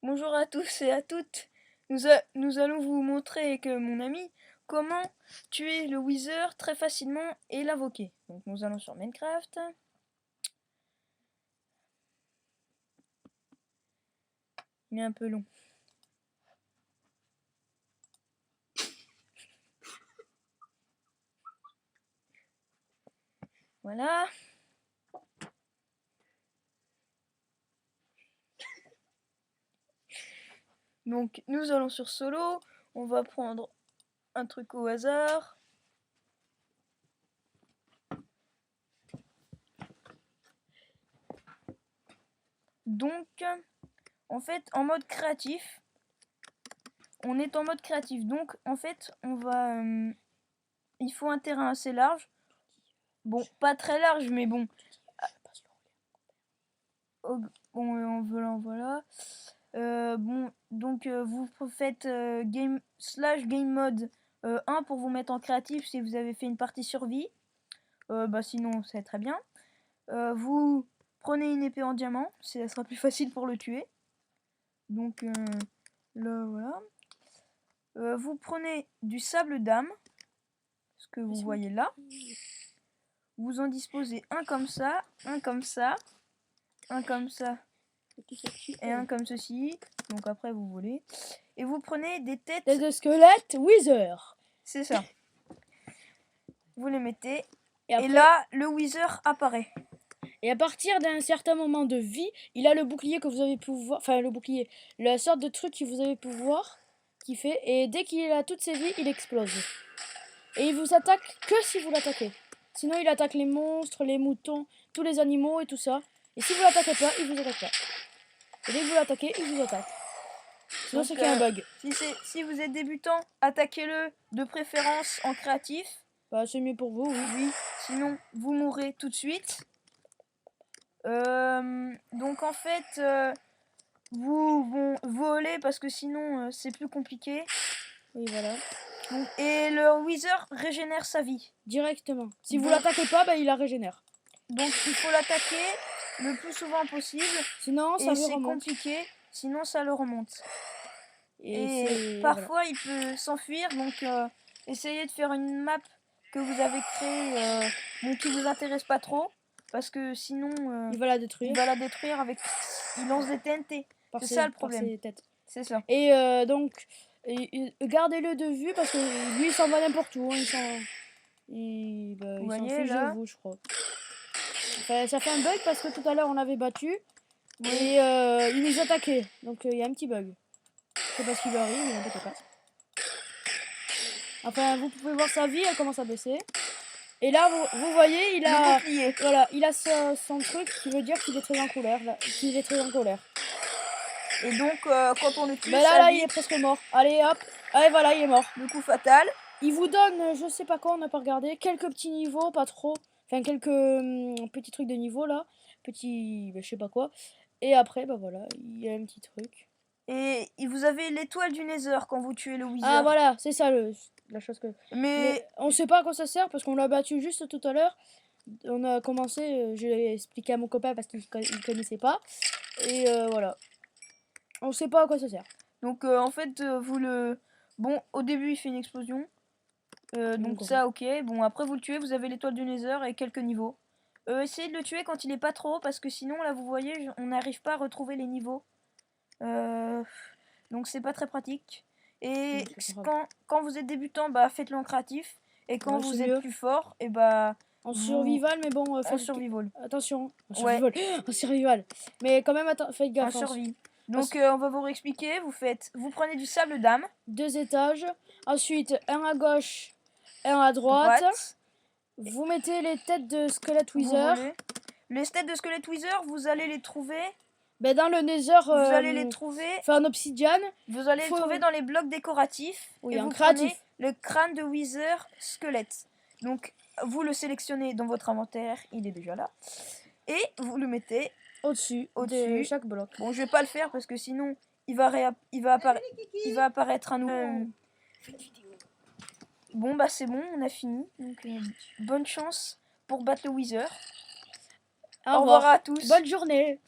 Bonjour à tous et à toutes. Nous allons vous montrer avec mon ami comment tuer le Wither très facilement et l'invoquer. Donc nous allons sur Minecraft. Il est un peu long. Voilà. Donc nous allons sur solo. On va prendre un truc au hasard. Donc en fait en mode créatif. On est en mode créatif. Donc en fait on va... il faut un terrain assez large. Bon, pas très large mais bon. Bon, voilà. Bon, donc vous faites game mode 1 pour vous mettre en créatif si vous avez fait une partie survie. Sinon, c'est très bien. Vous prenez une épée en diamant, ça sera plus facile pour le tuer. Donc là, voilà. Vous prenez du sable d'âme, ce que vous voyez là. Vous en disposez un comme ça, un comme ça, un comme ça. Et un comme ceci. Donc après vous volez. Et vous prenez des têtes de squelette Wither. C'est ça. Vous les mettez. Et là, le Wither apparaît. Et à partir d'un certain moment de vie, il a le bouclier que vous avez pu voir. Enfin, le bouclier. La sorte de truc que vous avez pu voir. Qui fait. Et dès qu'il a toutes ses vies, il explose. Et il vous attaque que si vous l'attaquez. Sinon, il attaque les monstres, les moutons, tous les animaux et tout ça. Et si vous l'attaquez pas, il vous attaque pas. Et dès que vous l'attaquez, il vous attaque. Sinon, c'est qu'il y a un bug. Si vous êtes débutant, attaquez-le de préférence en créatif. Bah, c'est mieux pour vous, oui. Sinon, vous mourrez tout de suite. Donc en fait, vous volez parce que sinon c'est plus compliqué. Oui, voilà. Donc, et le Wither régénère sa vie. Directement. Si vous l'attaquez pas, bah, il la régénère. Donc il faut l'attaquer le plus souvent possible. Sinon, ça c'est compliqué. Sinon, ça le remonte. Et parfois, il peut s'enfuir. Donc, essayez de faire une map que vous avez créée, qui vous intéresse pas trop. Parce que sinon, il va la détruire. Il va la détruire avec... Il lance des TNT. C'est ça le problème. C'est ça. Et donc, gardez-le de vue parce que lui, il s'en va n'importe où. Hein, il s'en fiche de vous, je crois. Enfin, ça fait un bug parce que tout à l'heure, on avait battu. Oui. Et il nous attaquait. Donc, il y a un petit bug. Je sais pas ce qui lui arrive, mais n'inquiète pas. Enfin, vous pouvez voir sa vie, elle commence à baisser. Et là, vous voyez, il a, voilà, il a son truc qui veut dire qu'il est très en colère. Qu'il est très en colère. Et donc, quand on le tue, là, il est presque mort. Allez, hop. Allez, voilà, il est mort. Le coup fatal. Il vous donne, je sais pas quoi, on n'a pas regardé, quelques petits niveaux, pas trop. Enfin, quelques petits trucs de niveau, là. Petits, je sais pas quoi. Et après, bah voilà, il y a un petit truc. Et vous avez l'étoile du Nether quand vous tuez le Wither. Ah, voilà, c'est ça la chose que... Mais on sait pas à quoi ça sert parce qu'on l'a battu juste tout à l'heure. On a commencé, je l'ai expliqué à mon copain parce qu'il connaissait pas. Et voilà. On sait pas à quoi ça sert. Donc en fait, vous le... Bon, au début, il fait une explosion. Donc ça, ok. Bon, après, vous le tuez, vous avez l'étoile du Nether et quelques niveaux. Essayez de le tuer quand il est pas trop, parce que sinon, là, vous voyez, on n'arrive pas à retrouver les niveaux. Donc c'est pas très pratique. Et quand vous êtes débutant, bah faites-le en créatif. Et quand vous êtes plus fort, et bah... En survival, mais bon... en survival. Attention. En survival. En survival. Mais quand même, faites gaffe. En survie. Donc on va vous réexpliquer. Vous prenez du sable d'âme. 2 étages. Ensuite, un à gauche, un à droite. Vous mettez les têtes de squelette Wither. Les têtes de squelette Wither, vous allez les trouver... Ben dans le Nether, vous allez les trouver... en obsidiane. Vous allez les trouver dans les blocs décoratifs. Oui, et vous prenez le crâne de Wither squelette. Donc, vous le sélectionnez dans votre inventaire. Il est déjà là. Et vous le mettez... Au-dessus de chaque bloc. Bon, je vais pas le faire parce que sinon, il va apparaître un nouveau... Bon, bah c'est bon, on a fini. Donc, bonne chance pour battre le Wither. Au revoir à tous. Bonne journée.